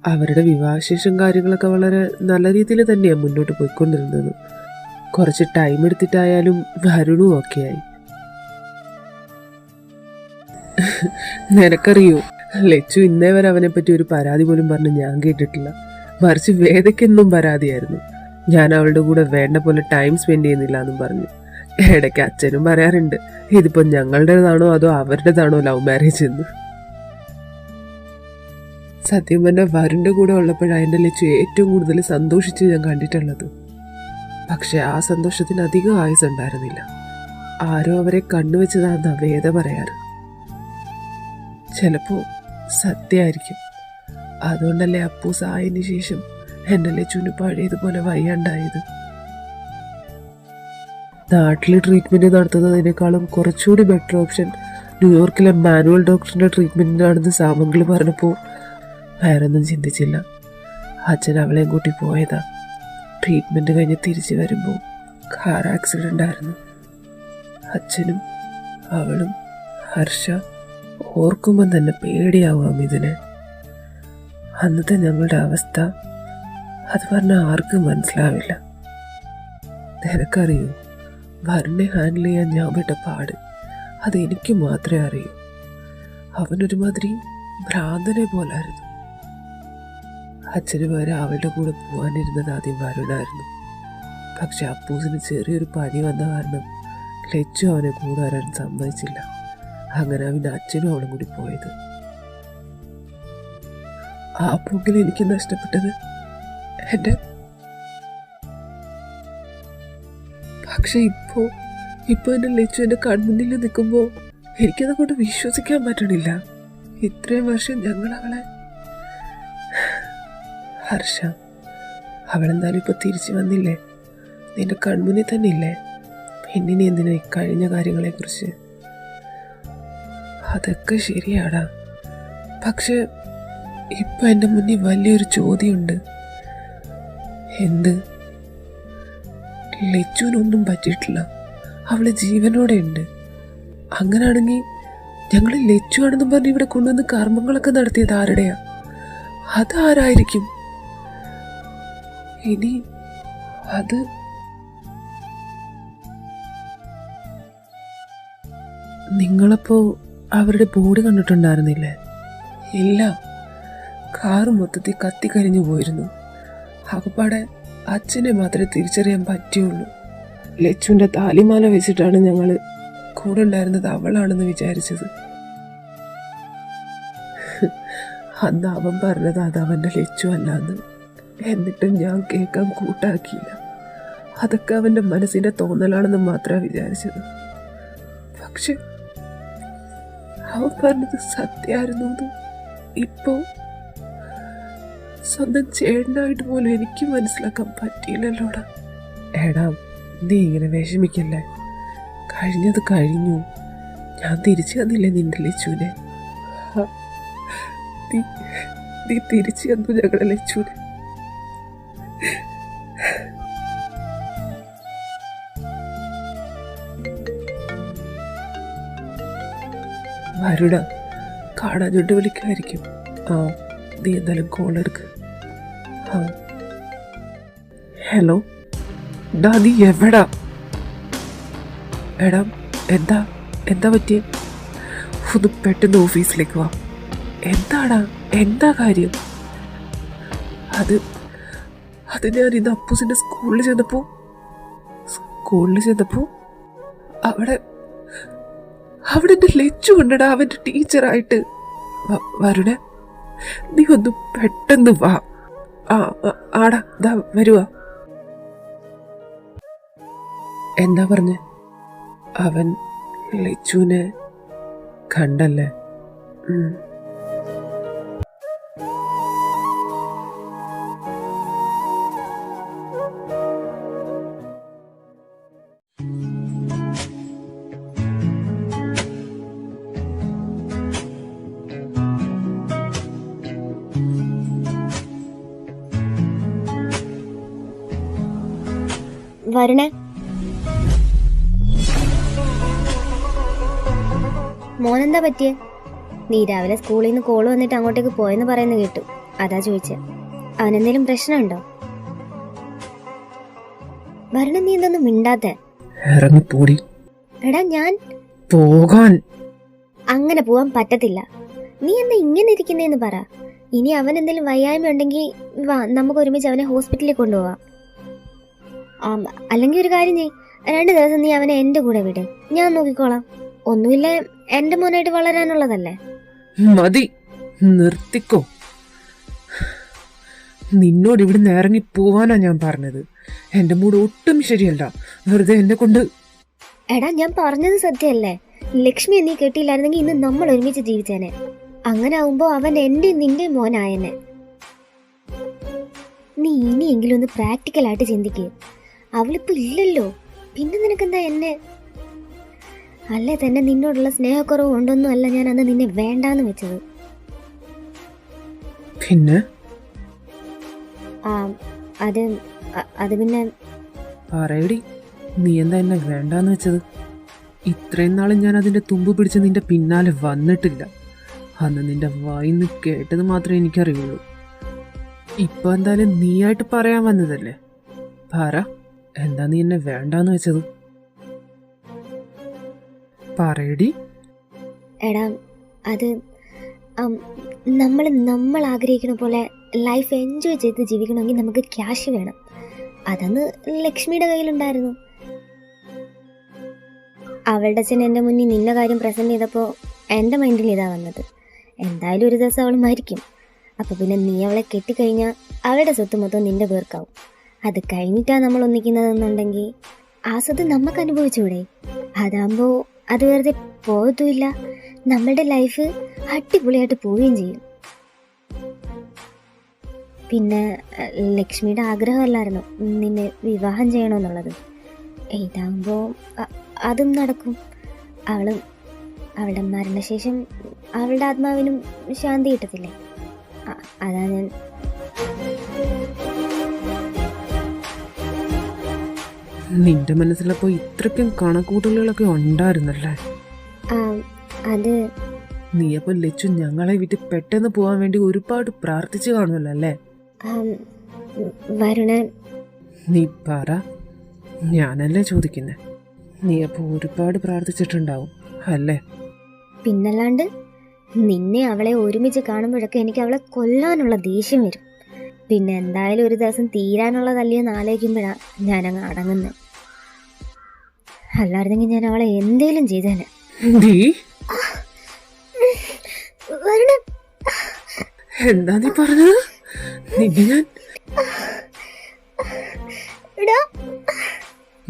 അവരുടെ വിവാഹശേഷം കാര്യങ്ങളൊക്കെ വളരെ നല്ല രീതിയിൽ തന്നെയാണ് മുന്നോട്ട് പോയിക്കൊണ്ടിരുന്നത്. കുറച്ച് ടൈം എടുത്തിട്ടായാലും വരുണും ഒക്കെ ആയി. നിനക്കറിയോ, ലച്ചു ഇന്നേ വരെ അവനെ പറ്റി ഒരു പരാതി പോലും പറഞ്ഞ് ഞാൻ കേട്ടിട്ടില്ല. മറിച്ച് വേദയ്ക്കെന്നും പരാതിയായിരുന്നു. ഞാൻ അവളുടെ കൂടെ വേണ്ട പോലെ ടൈം സ്പെൻഡ് ചെയ്യുന്നില്ല എന്നും പറഞ്ഞു. ഇടയ്ക്ക് അച്ഛനും പറയാറുണ്ട്, ഇതിപ്പോ ഞങ്ങളുടേതാണോ അതോ അവരുടേതാണോ ലവ് മാരേജ് എന്ന്. സത്യം പറഞ്ഞാൽ വരുണിന്റെ കൂടെ ഉള്ളപ്പോഴാണ് എൻ്റെ ലച്ചു ഏറ്റവും കൂടുതൽ സന്തോഷിച്ച് ഞാൻ കണ്ടിട്ടുള്ളത്. പക്ഷെ ആ സന്തോഷത്തിന് അധികം ആയുസ് ഉണ്ടായിരുന്നില്ല. ആരോ അവരെ കണ്ണുവെച്ചതാണെന്നാ വേദ പറയാറ്. ചിലപ്പോ സത്യമായിരിക്കും. അതുകൊണ്ടല്ലേ അപ്പൂസ് ആയതിനു ശേഷം എൻ്റെ ലച്ചുവിന് പഴയതുപോലെ വയ്യാണ്ടായത്. നാട്ടിൽ ട്രീറ്റ്മെന്റ് നടത്തുന്നതിനേക്കാളും കുറച്ചുകൂടി ബെറ്റർ ഓപ്ഷൻ ന്യൂയോർക്കിലെ മാനുവൽ ഡോക്ടറിന്റെ ട്രീറ്റ്മെന്റിനാണെന്ന് സാമംഗിള് പറഞ്ഞപ്പോൾ വേറൊന്നും ചിന്തിച്ചില്ല. അച്ഛൻ അവളെയും കൂട്ടി പോയതാ. ട്രീറ്റ്മെന്റ് കഴിഞ്ഞ് തിരിച്ചു വരുമ്പോൾ കാർ ആക്സിഡന്റ് ആയിരുന്നു. അച്ഛനും അവളും ഹർഷ. ഓർക്കുമ്പോൾ തന്നെ പേടിയാവാം ഇതിന്. അന്നത്തെ ഞങ്ങളുടെ അവസ്ഥ അത് പറഞ്ഞാൽ ആർക്കും മനസ്സിലാവില്ല. നിനക്കറിയൂ, വരുണിനെ ഹാൻഡിൽ ചെയ്യാൻ ഞാൻ പെട്ട പാട് അതെനിക്ക് മാത്രമേ അറിയൂ. അവനൊരുമാതിരി ഭ്രാന്തനെ പോലായിരുന്നു. അച്ഛന് വരെ അവളുടെ കൂടെ പോകാനിരുന്നത് ആദ്യം വരുണായിരുന്നു. പക്ഷെ അപ്പൂസിന് ചെറിയൊരു പനി വന്ന കാരണം ലച്ചു അവനെ കൂടെ വരാൻ സമ്മതിച്ചില്ല. അങ്ങനെ അവൻ്റെ അച്ഛനും അവളും കൂടി പോയത്. ആ പോക്കിൽ എനിക്ക് നഷ്ടപ്പെട്ടത് എൻ്റെ. പക്ഷെ ഇപ്പോ എൻ്റെ ലച്ചു എൻ്റെ കൺമുന്നിൽ നിൽക്കുമ്പോൾ എനിക്കതങ്ങോട്ട് വിശ്വസിക്കാൻ പറ്റണില്ല. ഇത്രയും വർഷം ഞങ്ങൾ അവളെ. ഹർഷ, അവളെന്തായാലും ഇപ്പൊ തിരിച്ചു വന്നില്ലേ, നിന്റെ കൺമുന്നിൽ തന്നെ ഇല്ലേ. പിന്നെ എന്തിനാ കഴിഞ്ഞ കാര്യങ്ങളെ കുറിച്ച്? അതൊക്കെ ശരിയാടാ, പക്ഷെ ഇപ്പൊ എൻ്റെ മുന്നിൽ വലിയൊരു ചോദ്യമുണ്ട്. എന്ത്? ലച്ചുവിനൊന്നും പറ്റിയിട്ടില്ല, അവള് ജീവനോടെ ഉണ്ട്. അങ്ങനാണെങ്കിൽ ഞങ്ങൾ ലച്ചു ആണെന്നും പറഞ്ഞ് ഇവിടെ കൊണ്ടുവന്ന് കർമ്മങ്ങളൊക്കെ നടത്തിയത് ആരുടെയാ? അതാരായിരിക്കും? ഇനി അത് നിങ്ങളപ്പോ അവരുടെ ബോഡി കണ്ടിട്ടുണ്ടായിരുന്നില്ലേ? ഇല്ല, കാറ് മൊത്തത്തിൽ കത്തിക്കരിഞ്ഞു പോയിരുന്നു. അകപ്പാടെ അച്ഛനെ മാത്രമേ തിരിച്ചറിയാൻ പറ്റിയുള്ളൂ. ലച്ചുവിൻ്റെ താലിമാല വെച്ചിട്ടാണ് ഞങ്ങൾ കൂടെ ഉണ്ടായിരുന്നത് അവളാണെന്ന് വിചാരിച്ചത്. അന്ന് അവൻ പറഞ്ഞത് അത് അവൻ്റെ ലച്ചു അല്ലാന്ന്. എന്നിട്ടും ഞാൻ കേൾക്കാൻ കൂട്ടാക്കിയില്ല. അതൊക്കെ അവൻ്റെ മനസ്സിൻ്റെ തോന്നലാണെന്ന് മാത്രമാണ് വിചാരിച്ചത്. പക്ഷെ അവൻ പറഞ്ഞത് സത്യമായിരുന്നു. ഇപ്പോ സ്വന്തം ചേട്ടനായിട്ട് പോലും എനിക്ക് മനസ്സിലാക്കാൻ പറ്റിയില്ലല്ലോടാ. എടാ, നീ ഇങ്ങനെ വിഷമിക്കല്ലേ. കഴിഞ്ഞത് കഴിഞ്ഞു. ഞാൻ തിരിച്ചു തന്നില്ലേ നിന്റെ ലച്ചുവിനെ? നീ തിരിച്ചു തന്നു ഞങ്ങളുടെ ലച്ചുവിനെ. വരുണ കാണാഞ്ഞോണ്ട് വിളിക്കായിരിക്കും. ആ, നീ എന്തായാലും കോൾ എടുക്ക്. ആ, ഹലോ ഡാ, നീ എവിടാ? എടാ, എന്താ പറ്റിയേ? ഒന്ന് പെട്ടെന്ന് ഓഫീസിലേക്ക് വാ. എന്താ കാര്യം? അത് ഞാൻ ഇന്ന് അപ്പൂസിന്റെ സ്കൂളിൽ ചെന്നപ്പോ അവിടെ എൻ്റെ ലച്ചു കൊണ്ടടാ, അവന്റെ ടീച്ചറായിട്ട്. വരുണേ, നീ ഒന്ന് പെട്ടെന്ന് വാ. ആടാ, ദാ വരുവാ. എന്താ പറഞ്ഞേ? അവൻ ലച്ചുവിനെ കണ്ടല്ലേ? വരണേ, മോനെന്താ പറ്റിയേ? നീ രാവിലെ സ്കൂളിൽ നിന്ന് കോള് വന്നിട്ട് അങ്ങോട്ടേക്ക് പോയെന്ന് പറയുന്ന കേട്ടു. അതാ ചോദിച്ചേ. അവനെന്തേലും പ്രശ്നമുണ്ടോ? വരണ, നീ എന്തൊന്നും മിണ്ടാത്തെ? ഇറങ്ങിപ്പോടി. എടാ ഞാൻ പോകാൻ. അങ്ങനെ പോവാൻ പറ്റത്തില്ല. നീ എന്താ ഇങ്ങനെ ഇരിക്കുന്നേന്ന് പറ. ഇനി അവൻ എന്തെങ്കിലും വയ്യായ്മ ഉണ്ടെങ്കിൽ വാ, നമുക്ക് ഒരുമിച്ച് അവനെ ഹോസ്പിറ്റലിൽ കൊണ്ടുപോവാം. അല്ലെങ്കിൽ ഒരു കാര്യം ചെയ്യ്, 2 ദിവസം നീ അവനെ എൻ്റെ കൂടെ വിട്, ഞാൻ നോക്കിക്കോളാം. ഒന്നുമില്ല, എൻ്റെ മോനായിട്ട് വളരാനുള്ളതല്ലേ. മതി, നിർത്തിക്കോ. നിന്നോട് ഇവിടുന്ന് ഇറങ്ങി പോവാനാ ഞാൻ പറഞ്ഞത്. എന്റെ മൂഡ് ഒട്ടും ശരിയല്ല. വെറുതെ എന്നെ കൊണ്ട്. എടാ, ഞാൻ പറഞ്ഞത് സത്യമല്ലേ? ലക്ഷ്മിയെ നീ കെട്ടിയില്ലായിരുന്നെങ്കിൽ ഇന്ന് നമ്മൾ ഒരുമിച്ച് ജീവിച്ചേനെ. അങ്ങനെ ആവുമ്പോ അവൻ എൻ്റെ നിന്റെ മോനായനെ. നീ ഇനിയെങ്കിലും ഒന്ന് പ്രാക്ടിക്കലായിട്ട് ചിന്തിക്കുക. അവളിപ്പോ ഇല്ലല്ലോ, പിന്നെ നിനക്കെന്താ എന്നെ? അല്ലേ തന്നെ നിന്നോടുള്ള സ്നേഹക്കുറവ് കൊണ്ടൊന്നും അല്ല ഞാൻ അന്ന് നിന്നെ വേണ്ടാന്ന് വെച്ചത്. പിന്നെ അത് പിന്നെ പറയടി, നീ എന്താ എന്നെ വേണ്ടാന്ന് വെച്ചത്? ഇത്രയും നാളും ഞാൻ അതിന്റെ തുമ്പ് പിടിച്ച് നിന്റെ പിന്നാലെ വന്നിട്ടില്ല. അന്ന് നിന്റെ വായിന്ന് കേട്ടത് മാത്രമേ എനിക്കറിയുള്ളൂ. ഇപ്പൊ എന്തായാലും നീയായിട്ട് പറയാൻ വന്നതല്ലേ. പറ, എന്താ നീ എന്നെ വേണ്ടാന്ന് വെച്ചത്? പറയടി. എടാ, അത് നമ്മൾ ആഗ്രഹിക്കുന്ന പോലെ ലൈഫ് എൻജോയ് ചെയ്ത് ജീവിക്കണമെങ്കിൽ നമുക്ക് ക്യാഷ് വേണം. അതന്ന് ലക്ഷ്മിയുടെ കയ്യിലുണ്ടായിരുന്നു. അവളുടെ അച്ഛൻ എൻ്റെ മുന്നിൽ നിന്ന കാര്യം പ്രസൻറ്റ് ചെയ്തപ്പോൾ എൻ്റെ മൈൻഡിൽ ഇതാ വന്നത്. എന്തായാലും ഒരു ദിവസം അവൾ മരിക്കും. അപ്പോൾ പിന്നെ നീ അവളെ കെട്ടിക്കഴിഞ്ഞാൽ അവളുടെ സ്വത്ത് മൊത്തം നിൻ്റെ പേർക്കാവും. അത് കഴിഞ്ഞിട്ടാണ് നമ്മൾ ഒന്നിക്കുന്നതെന്നുണ്ടെങ്കിൽ ആ സ്വത്ത് നമുക്ക് അനുഭവിച്ചുകൂടെ? അതാകുമ്പോൾ അത് വെറുതെ പോകത്തുമില്ല, നമ്മളുടെ ലൈഫ് അടിപൊളിയായിട്ട് പോവുകയും ചെയ്യും. പിന്നെ ലക്ഷ്മിയുടെ ആഗ്രഹമല്ലായിരുന്നു നിന്നെ വിവാഹം ചെയ്യണമെന്നുള്ളത്. ഇതാകുമ്പോൾ അതും നടക്കും. അവളുടെ മരണശേഷം അവളുടെ ആത്മാവിനും ശാന്തി കിട്ടത്തില്ലേ? അതാ ഞാൻ. നിന്റെ മനസ്സിലപ്പോ ഇത്രയ്ക്കും കണക്കൂട്ടലുകളൊക്കെ ഉണ്ടായിരുന്നല്ലേ? അത് നീയപ്പോ ലച്ചു ഞങ്ങളെ വിട്ട് പെട്ടെന്ന് പോവാൻ വേണ്ടി ഒരുപാട് പ്രാർത്ഥിച്ചു കാണുമല്ലോ അല്ലേ? വരുണൻ, നീ പറ, ഞാനല്ലേ ചോദിക്കുന്നേ. നീ അപ്പൊ ഒരുപാട് പ്രാർത്ഥിച്ചിട്ടുണ്ടാവും അല്ലേ? പിന്നല്ലാണ്ട്. നിന്നെ അവളെ ഒരുമിച്ച് കാണുമ്പോഴൊക്കെ എനിക്ക് അവളെ കൊല്ലാനുള്ള ദേഷ്യം വരും. പിന്നെ എന്തായാലും ഒരു ദിവസം തീരാനുള്ളതല്ലെന്ന് ആലോചിക്കുമ്പോഴാണ് ഞാനങ്ങ് അടങ്ങുന്നത്. അല്ലായിരുന്നെങ്കിൽ ഞാൻ അവളെ എന്തേലും ചെയ്തേനെ. എന്താ നീ പറഞ്ഞത്? നിന്നെ ഞാൻ.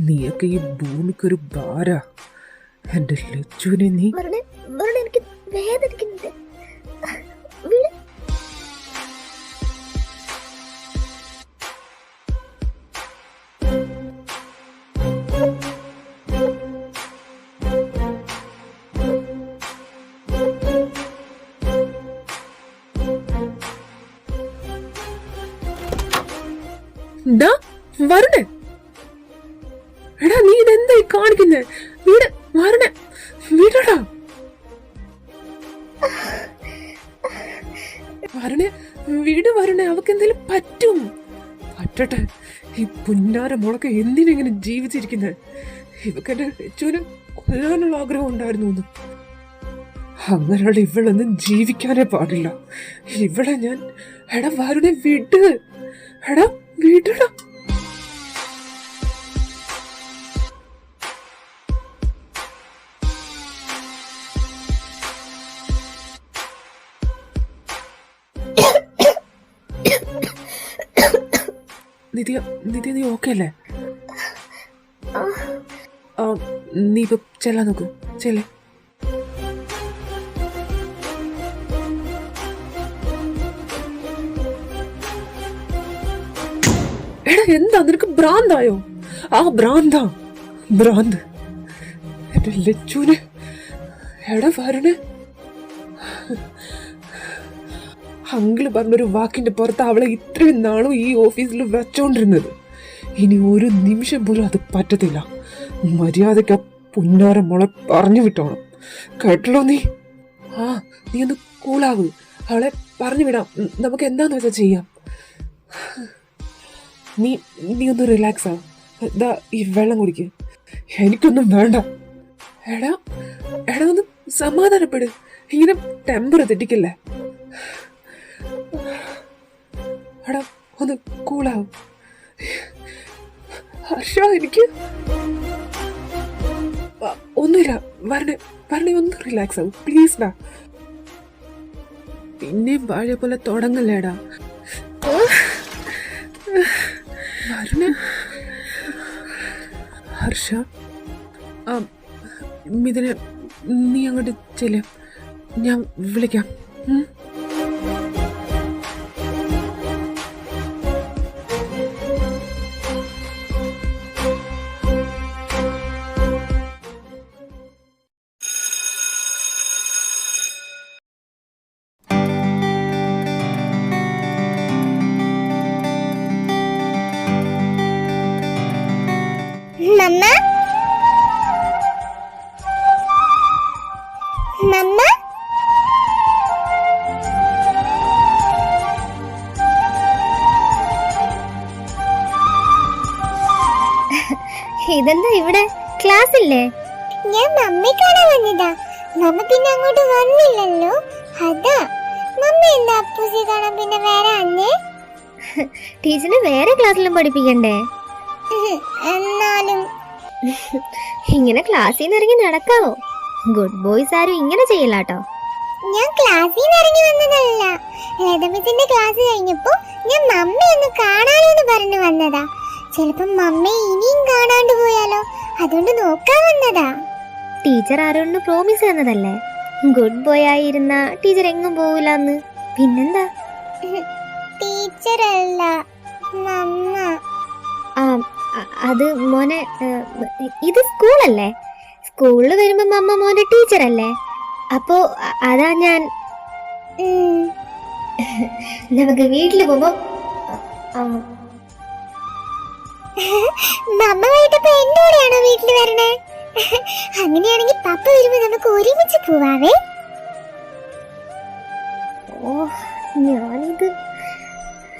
നീയൊക്കെ ഈ ഭൂമിക്കൊരു ഭാര. എന്റെ ലച്ചുവിനെ നീ. എനിക്ക് വേദനിക്കുന്നുണ്ട്. വരണേ. എടാ, നീ ഇതെന്തായി കാണിക്കുന്നേ? വീട് വരണേ, വീടടാ വരണേ, വീട് വരണേ. അവക്ക് എന്തെങ്കിലും പറ്റട്ടെ. ഈ പുന്നാര മുളക്ക് എന്തിനെങ്ങനെ ജീവിച്ചിരിക്കുന്നത്? ഇവക്ക് എന്റെ ലച്ചുവിനെ കൊല്ലാനുള്ള ആഗ്രഹം ഉണ്ടായിരുന്നു. അങ്ങനെയുള്ള ഇവളൊന്നും ജീവിക്കാനേ പാടില്ല. ഇവളെ ഞാൻ. എടാ വരുണേ, വിട്. എടാ വീടടാ. നിത്യ നീ ഓക്കെ അല്ലേ? നീ ഇപ്പൊ ചെല്ലാൻ നോക്കൂ. ചെല്ലേ. എടാ, എന്താ നിനക്ക് ഭ്രാന്തായോ? ഭ്രാന്ത് എന്റെ ലച്ചുവിന്. എടാ വരണേ, അങ്കിള് പറഞ്ഞൊരു വാക്കിന്റെ പുറത്ത് അവളെ ഇത്രയും നാളും ഈ ഓഫീസിൽ വെച്ചോണ്ടിരുന്നത്. ഇനി ഒരു നിമിഷം പോലും അത് പറ്റത്തില്ല. മര്യാദയ്ക്ക് പുന്നാര മോളെ പറഞ്ഞു വിട്ടോണം, കേട്ടല്ലോ? നീ ഒന്ന് കൂളാവ്. അവളെ പറഞ്ഞു വിടാം. നമുക്ക് എന്താന്ന് വെച്ചാൽ ചെയ്യാം. നീ നീ ഒന്ന് റിലാക്സ് ആവും. ഇതാ ഈ വെള്ളം കുടിക്ക്. എനിക്കൊന്നും വേണ്ട. എടാ എടാ ഒന്ന് സമാധാനപ്പെട്. ഇങ്ങനെ ടെമ്പർ തെറ്റിക്കല്ലേ. എടാ ഒന്ന് കൂളാവും. ഹർഷ എനിക്ക് ഒന്നുമില്ല. വരണേ ഒന്ന് റിലാക്സ് ആവും പ്ലീസ് ഡാ. പിന്നെയും പഴയ പോലെ തുടങ്ങല്ലേടാ. വരണേ ഹർഷ. ഇതിനെ നീ അങ്ങോട്ട് ചെല്ലാം, ഞാൻ വിളിക്കാം. മമ്മ മമ്മ ഇതെന്താ ഇവിടെ ക്ലാസ് ഇല്ലേ? ഞാൻ മമ്മയെ കാണാൻ വന്നതാ. മമ്മ പിന്നെ അങ്ങോട്ട് വന്നില്ലല്ലോ, അതാ. മമ്മ എന്താ അപ്പൂസി കാണാൻ പിന്നെ വേറെ അന്നേ? ടീച്ചറിന് വേറെ ക്ലാസ്സിലും പഠിപ്പിക്കണ്ടേ? എന്നാലും ഇങ്ങനെ ക്ലാസ്സിൽ നിന്ന് ഇറങ്ങി നടക്കാവോ? ഗുഡ് ബോയ്സ് ആരും ഇങ്ങനെ ചെയ്യില്ലാട്ടോ. ഞാൻ ക്ലാസ്സിൽ നിന്ന് ഇറങ്ങി വന്നതല്ല. ലതമിത്തിന്റെ ക്ലാസ് കഴിഞ്ഞപ്പോ ഞാൻ മമ്മയെ ഒന്ന് കാണാനോന്ന് പറഞ്ഞു വന്നതാ. ചിലപ്പോ മമ്മയെ ഇനിയും കാണാണ്ട് പോയാലോ, അതുകൊണ്ട് നോക്കാൻ വന്നതാ. ടീച്ചർ ആരോട് പ്രോമിസ് തന്നതല്ലേ ഗുഡ് ബോയ് ആയിരുന്ന ടീച്ചർ എങ്ങും പോവില്ലെന്ന്. പിന്നെന്താ? ടീച്ചറല്ല മമ്മ. അത് മോനെ, ഇത് സ്കൂളല്ലേ? സ്കൂളിൽ വരുമ്പോ മമ്മ മോന്റെ ടീച്ചറല്ലേ? അപ്പോ അതാ ഞാൻ. നമുക്ക് വീട്ടിൽ പോകുമ്പോ മമ്മ പോയിട്ടപ്പോ എന്നോടെയാണോ വീട്ടിൽ വരണേ? അങ്ങനെയാണെങ്കിൽ പപ്പ വരുമ്പോ നമുക്ക് ഒരുമിച്ച് പോവാവേ. ഓ, ഞാനിത്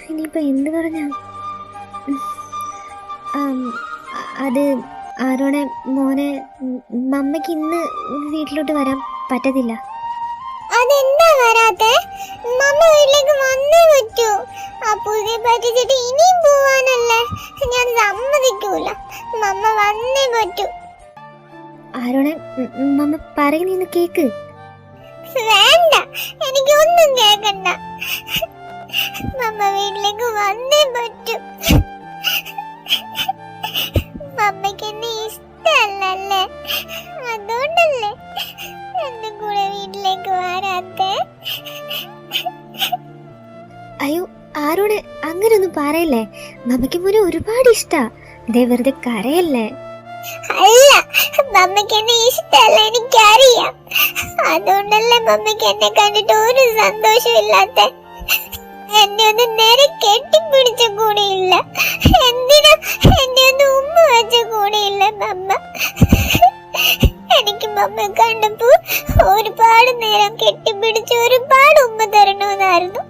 ഇനിയിപ്പോ എന്ത് പറഞ്ഞ? അത് ആരോടെ മോനെ, മമ്മയ്ക്ക് ഇന്ന് വീട്ടിലോട്ട് വരാൻ പറ്റത്തില്ല. അതെന്താ വരാത്തെ? മമ്മ വീട്ടിലേക്ക് വന്നേ പറ്റൂ. അപ്പൂസിയെ പറ്റിച്ചിട്ട് ഇനിയും പോവാനല്ലേ? ഞാൻ സമ്മതിക്കൂല. മമ്മ വന്നേ പറ്റൂ. ആരോടെ മമ്മ പറയുന്ന കേക്ക്. വേണ്ട, എനിക്കൊന്നും കേക്കണ്ട. മമ്മ വീട്ടിലേക്ക് വന്നേ പറ്റൂ. മമ്മയ്ക്ക് എന്നെ ഇഷ്ടല്ലേ, അതുകൊണ്ടല്ലേ എന്റെ കൂടെ വീട്ടിലേക്ക് വരാത്തെ? അയ്യോ ആരോടെ അങ്ങനൊന്നും പറയല്ലേ. മമ്മയ്ക്ക് മോനെ ഒരുപാട് ഇഷ്ടാ. ദേ വെറുതെ കരയല്ലേ. അല്ല, മമ്മയ്ക്ക് എന്നെ ഇഷ്ടല്ല, എനിക്കറിയാം. അതുകൊണ്ടല്ലേ മമ്മയ്ക്ക് എന്നെ കണ്ടിട്ട് ഒരു സന്തോഷമില്ലാത്ത. എന്നെ ഒന്ന് നേരെ കെട്ടിപ്പിടിച്ച കൂടിയില്ല. എന്തിനാ എന്നെ ഒന്ന് ഉമ്മ വെച്ച കൂടിയില്ല മമ്മ. എനിക്ക് മമ്മ കണ്ടപ്പോ ഒരുപാട് നേരം കെട്ടിപ്പിടിച്ച് ഒരുപാട് ഉമ്മ തരണമെന്നായിരുന്നു.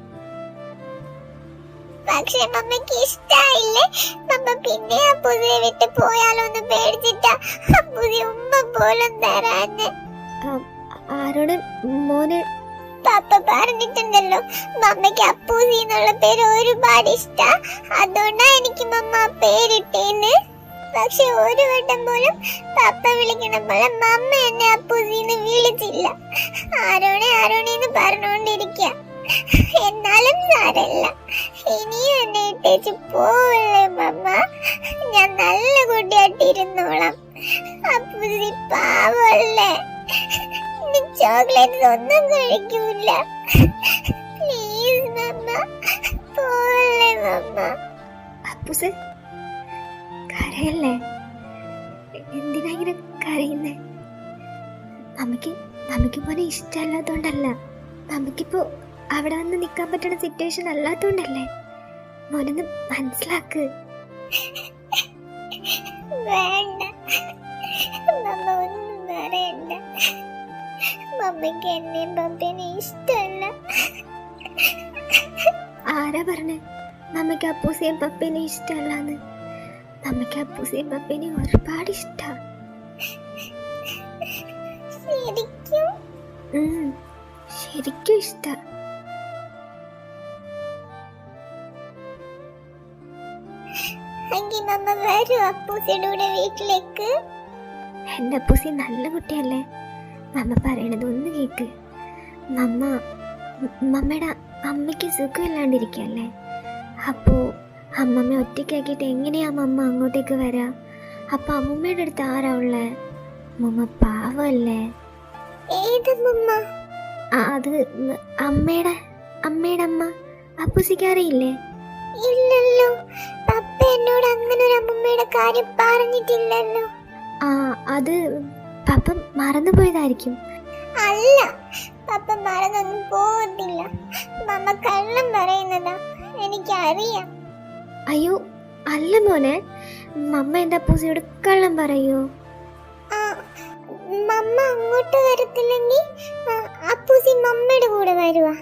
പക്ഷെ മമ്മയ്ക്ക് ഇഷ്ടായില്ലേ. മമ്മ പിന്നെ അപ്പൂസിയെ വിട്ട് പോയാലോന്ന് പേടിച്ചിട്ടാ അപ്പൂസി ഉമ്മ പോലും തരാന്ന്. ആരോടെ മോന് പപ്പ പറഞ്ഞിട്ടുണ്ടല്ലോ മമ്മയ്ക്ക് അപ്പൂസി എന്നുള്ള പേര് ഒരുപാട് ഇഷ്ടാ. അതുകൊണ്ടാ എനിക്ക് മമ്മ ആ പേരിട്ടേന്ന്. പക്ഷെ ഒരു വട്ടം പോലും പപ്പ വിളിക്കണം പോലെ മമ്മ എന്നെ അപ്പൂസിന്ന് വിളിച്ചില്ല. ആരോണേന്ന് പറഞ്ഞോണ്ടിരിക്ക. എന്നാലും സാരല്ല, ഇനിയും എന്നെ ഇട്ടേച്ച് പോവല്ലേ മമ്മ. ഞാൻ നല്ല കുട്ടിയായിട്ടിരുന്നോളാം. അപ്പൂസി പാവല്ലേ, ചോക്ലേറ്റ്സ് ഒന്നും കഴിക്കൂല. പ്ലീസ് മമ്മ, പോവല്ലേ മമ്മ. അപ്പൂസ് കരയല്ലേ. എന്തിനാ ഇങ്ങനെ കരയുന്നേ? മമ്മിക്ക് മോനെ ഇഷ്ടമല്ലാത്തോണ്ടല്ല. മമ്മിക്കിപ്പോ അവിടെ വന്ന് നിക്കാൻ പറ്റുന്ന സിറ്റുവേഷൻ അല്ലാത്തോണ്ടല്ലേ. മോനൊന്ന് മനസ്സിലാക്ക്. വേണ്ട മമ്മ, ഒന്നും പറയണ്ട. മമ്മിക്ക് എന്നെയും പപ്പേനെ ഇഷ്ടമല്ല. ആരാ പറഞ്ഞേ നമ്മക്ക് അപ്പൂസിയും പപ്പേനെ ഇഷ്ടമല്ലാന്ന്? നമ്മക്ക് അപ്പൂസിയും പപ്പേനെ ഒരുപാട് ഇഷ്ടാ. ശരിക്കും ഇഷ്ടാ. വീട്ടിലേക്ക് എന്റെ അപ്പൂസി നല്ല കുട്ടിയല്ലേ? നമ്മ പറയണത് ഒന്ന് കേക്ക്. മമ്മയുടെ അമ്മയ്ക്ക് സുഖമില്ലാണ്ടിരിക്കല്ലേ? അപ്പോ അമ്മമ്മ ഒറ്റയ്ക്കാക്കിയിട്ട് എങ്ങനെയാ മമ്മ അങ്ങോട്ടേക്ക് വരാ? അപ്പൊ അമ്മമ്മയുടെ അടുത്ത് ആരാ ഉള്ളേ? മമ്മ പാവല്ലേ? അത് അമ്മയുടെ അമ്മ. അപ്പൂസിക്ക് അറിയില്ലേ? ഇല്ലല്ലോ, പപ്പ എന്നോട് അങ്ങനെ ഒരു അമ്മമ്മയുടെ കാര്യം പറഞ്ഞിട്ടില്ലല്ലോ. അത് പപ്പ മറന്നു പോയതായിരിക്കും. അല്ല, പപ്പ മറന്നൊന്നും പോകത്തില്ല. മമ്മ കള്ളം പറയുന്നതാ, എനിക്കറിയാം. അയ്യോ അല്ല മോനെ, മമ്മ എന്താ അപ്പൂസിയോട് കള്ളം പറയോ? മമ്മ അങ്ങോട്ട് വരത്തില്ലെങ്കിൽ അപ്പൂസി മമ്മയുടെ കൂടെ വരുവാ.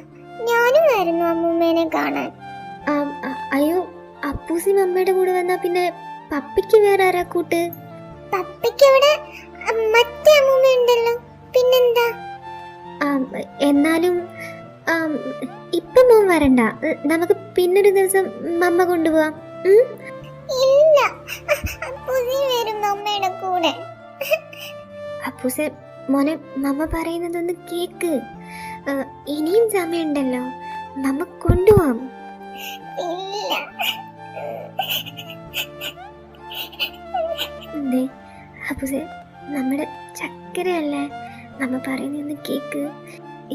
ഞാനും വരുന്നു അമ്മൂമ്മേനെ കാണാൻ. അയ്യോ, അപ്പൂസി മമ്മയുടെ കൂടെ വന്നാ പിന്നെ പപ്പയ്ക്ക് വേറെ ആരാ കൂട്ട്? പപ്പയ്ക്ക് അവിടെ മറ്റേ അമ്മൂമ്മ ഉണ്ടല്ലോ, പിന്നെന്താ? എന്നാലും ഇപ്പൊ മോൻ വരണ്ട, നമുക്ക് പിന്നൊരു ദിവസം മമ്മ കൊണ്ടുപോവാം. ഇല്ല, അപ്പൂസി വരും മമ്മയുടെ കൂടെ. അപ്പൂസെ മോനെ, മമ്മ പറയുന്നതൊന്ന് കേക്ക്. ഇനിയും സമയമുണ്ടല്ലോ, നമ്മ കൊണ്ടുപോവാം. ഇല്ല. അപ്പൂസെ നമ്മുടെ ചക്കരയല്ലേ, നമ്മ പറയുന്നൊന്ന് കേക്ക്.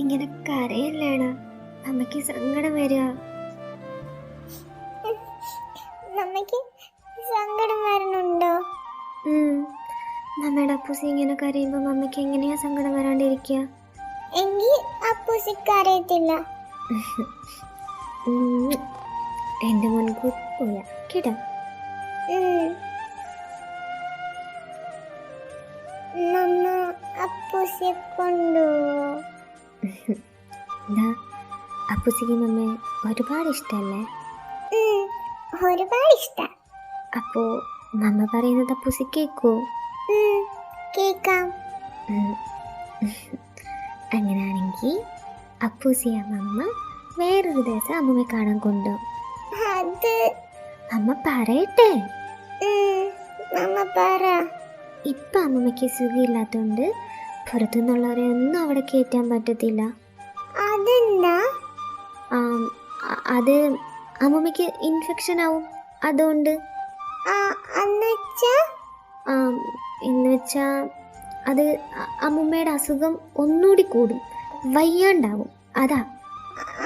ഇങ്ങനെ കരയല്ലേടാ, നമ്മക്ക് സങ്കടം വരിക. നമ്മക്ക് സങ്കടം വരണുണ്ടോ? നമ്മുടെ അപ്പൂസി ഇങ്ങനെ കരയുമ്പോ മമ്മയ്ക്ക് എങ്ങനെയാ സങ്കടം വരാണ്ടിരിക്കുക? എങ്കിൽ അപ്പൂസിക്ക് അറിയത്തില്ല. എന്റെ മുൻകൂർ പോയ കേട്ടോ. മമ്മ അപ്പൂസിയെ കൊണ്ടുപോവോ? അപ്പൂസിക്ക് മമ്മ ഒരുപാട് ഇഷ്ടല്ലേ? ഒരുപാട് ഇഷ്ട. അപ്പോ മമ്മ പറയുന്നത് അപ്പൂസി കേക്കോ? കേക്കാം. അങ്ങനെയാണെങ്കിൽ അപ്പൂസിയ മമ്മ വേറൊരു ദിവസം അമ്മൂമ്മയെ കാണാൻ കൊണ്ടോ? അത് അമ്മ പറയട്ടെ. മമ്മ പറ. ഇപ്പൊ അമ്മമ്മയ്ക്ക് സുഖമില്ലാത്തോണ്ട് പുറത്തുനിന്നുള്ളവരെ ഒന്നും അവിടെ കയറ്റാൻ പറ്റത്തില്ല. അതെന്താ? അത് അമ്മമ്മയ്ക്ക് ഇൻഫെക്ഷൻ ആവും, അതുകൊണ്ട്. എന്നുവെച്ചാ അത് അമ്മൂമ്മയുടെ അസുഖം ഒന്നുകൂടി കൂടും, വയ്യാണ്ടാവും, അതാ.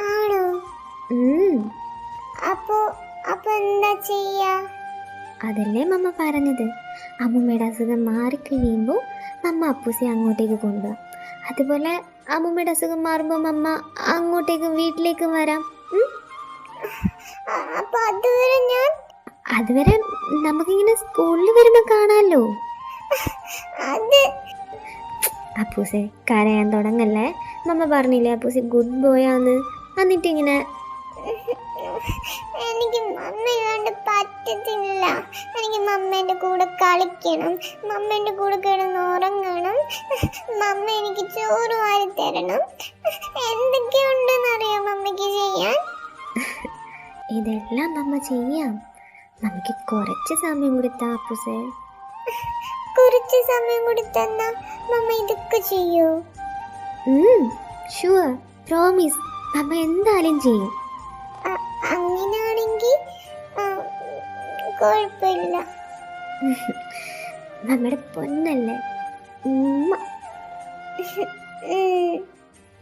ആണോ? അപ്പൊ എന്താ ചെയ്യാ? അതല്ലേ മമ്മ പറഞ്ഞത്, അമ്മൂമ്മയുടെ അസുഖം മാറിക്കഴിയുമ്പോൾ മമ്മ അപ്പൂസി അങ്ങോട്ടേക്ക് കൊണ്ടുപോകാം. അതുപോലെ അമ്മൂമ്മയുടെ അസുഖം മാറുമ്പോൾ മമ്മ അങ്ങോട്ടേക്കും വീട്ടിലേക്കും വരാം. അതുവരെ നമുക്കിങ്ങനെ സ്കൂളിൽ വരുമ്പോ കാണാലോ. അപ്പൂസെ കരയാൻ തുടങ്ങല്ലേ, മമ്മ പറഞ്ഞില്ലേ അപ്പൂസി ഗുഡ് ബോയ് ആന്ന്. എന്നിട്ടിങ്ങനെ എനിക്ക് മമ്മ പറ്റത്തില്ല. എനിക്ക് മമ്മേന്റെ കൂടെ കളിക്കണം, മമ്മേന്റെ കൂടെ കിടന്ന് ഉറങ്ങണം, മമ്മ എനിക്ക് ചോറ് വാരി തരണം. എന്തൊക്കെയുണ്ടെന്നറിയോ മമ്മയ്ക്ക് ചെയ്യാൻ? ഇതെല്ലാം മമ്മ ചെയ്യാം, നമുക്ക് കുറച്ച് സമയം കൊടുത്താ അപ്പൂസെ. കുറച്ച് സമയം കൊടുത്തന്നാ മമ്മ ഇതൊക്കെ ചെയ്യൂ? ഷുവർ, പ്രോമിസ്, മമ്മ എന്തായാലും ചെയ്യും. അങ്ങനെയാണെങ്കിൽ കുഴപ്പമില്ല. നമ്മുടെ പൊന്നല്ലേ.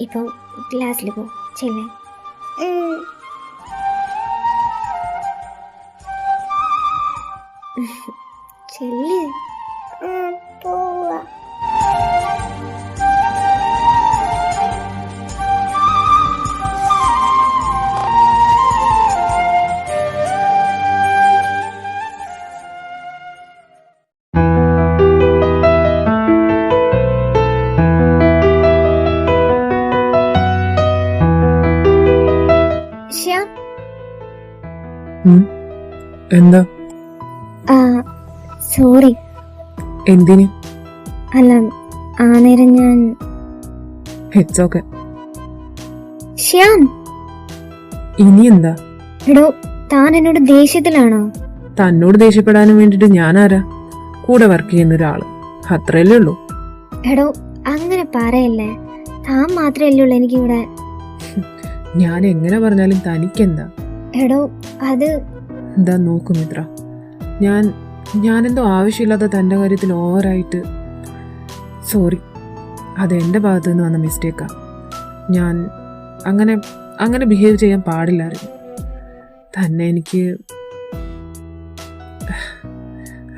ഇപ്പം ക്ലാസ്സിൽ പോ, ചെല്ലേ. ചെല്ല്. പോവാ. എന്താ? സോറി. എന്തിന്? അല്ല, ആ നേരം ഞാൻ... ഇറ്റ്സ് ഓക്കെ. ശ്യാം, ഇനി എന്താ? എടോ, താൻ എന്നോട് ദേഷ്യത്തിലാണോ? തന്നോട് ദേഷ്യപ്പെടാനും വേണ്ടിട്ട് ഞാനാരാ? കൂടെ വർക്ക് ചെയ്യുന്ന ഒരാള്, അത്രയല്ലേ ഉള്ളൂ. എടോ, അങ്ങനെ പറയല്ലേ. താൻ മാത്രമല്ലേ ഉള്ളൂ എനിക്കിവിടെ. ഞാൻ എങ്ങനെ പറഞ്ഞാലും തനിക്കെന്താ? എടോ, അത്... എന്താ നോക്കൂ മിത്ര, ഞാനെന്തോ ആവശ്യമില്ലാത്ത തൻ്റെ കാര്യത്തിൽ ഓവറായിട്ട്... സോറി, അതെൻ്റെ ഭാഗത്തു നിന്ന് വന്ന മിസ്റ്റേക്കാ. ഞാൻ അങ്ങനെ ബിഹേവ് ചെയ്യാൻ പാടില്ലായിരുന്നു. തന്നെ എനിക്ക്